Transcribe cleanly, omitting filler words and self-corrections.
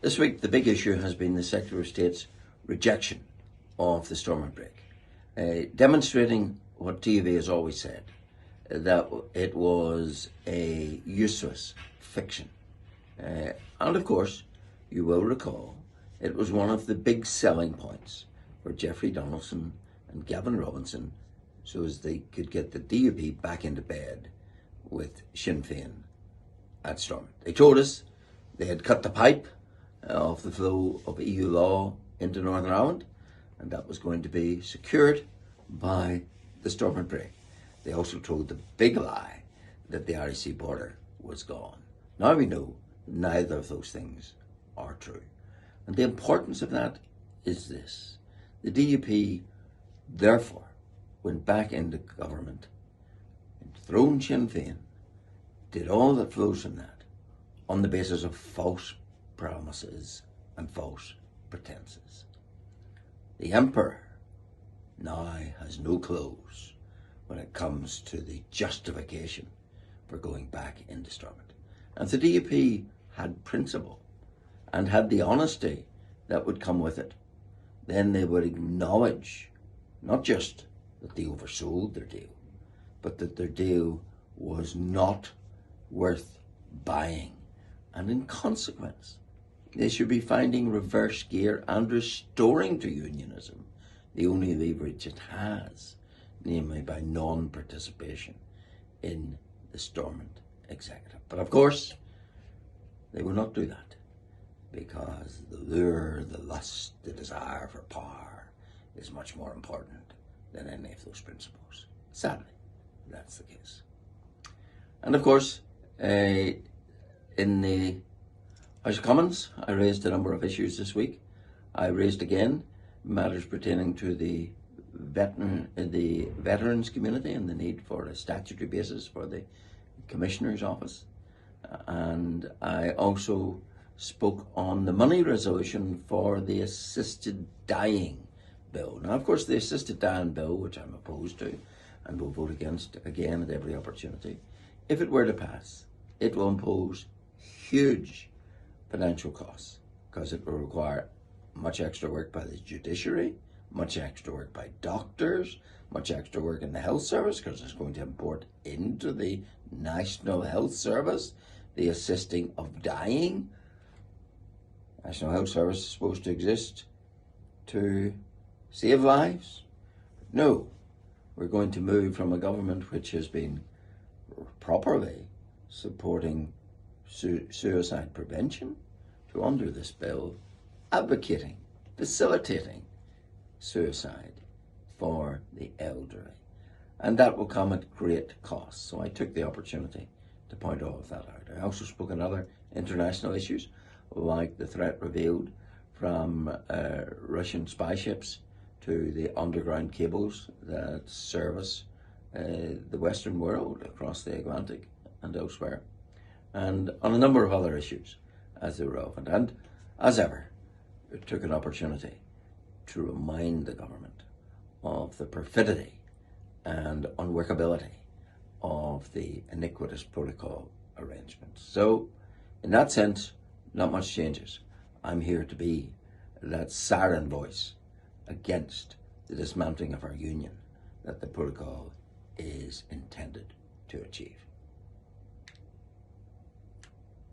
This week, the big issue has been the Secretary of State's rejection of the Stormont break, demonstrating what DUV has always said, that it was a useless fiction. And of course, you will recall, it was one of the big selling points for Jeffrey Donaldson and Gavin Robinson, so as they could get the DUP back into bed with Sinn Féin at Stormont. They told us they had cut the pipe of the flow of EU law into Northern Ireland, and that was going to be secured by the Stormont break. They also told the big lie that the Irish Sea border was gone. Now we know neither of those things are true. And the importance of that is this. The DUP, therefore, went back into government, enthroned Sinn Féin, did all that flows from that on the basis of false promises and false pretenses. The Emperor now has no clothes when it comes to the justification for going back into Stormont. And if the DUP had principle and had the honesty that would come with it, then they would acknowledge not just that they oversold their deal, but that their deal was not worth buying. And in consequence, they should be finding reverse gear and restoring to unionism the only leverage it has, namely by non-participation in the Stormont executive. But of course, they will not do that, because the lure, the lust, the desire for power is much more important than any of those principles. Sadly, that's the case. And of course, in the House of Commons, I raised a number of issues this week. I raised again matters pertaining to the veterans community and the need for a statutory basis for the Commissioner's office. And I also spoke on the money resolution for the assisted dying bill. Now, of course, the assisted dying bill, which I'm opposed to and will vote against again at every opportunity, if it were to pass, it will impose huge financial costs, because it will require much extra work by the judiciary, much extra work by doctors, much extra work in the health service, because it's going to import into the National Health Service the assisting of dying. National Health Service is supposed to exist to save lives. No, we're going to move from a government which has been properly supporting suicide prevention to, under this bill, advocating, facilitating suicide for the elderly. And that will come at great cost. So I took the opportunity to point all of that out. I also spoke on other international issues, like the threat revealed from Russian spy ships to the underground cables that service the Western world across the Atlantic and elsewhere, and on a number of other issues as they were relevant. And as ever, it took an opportunity to remind the government of the perfidy and unworkability of the iniquitous protocol arrangements. So, in that sense, not much changes. I'm here to be that siren voice against the dismantling of our union that the protocol is intended to achieve.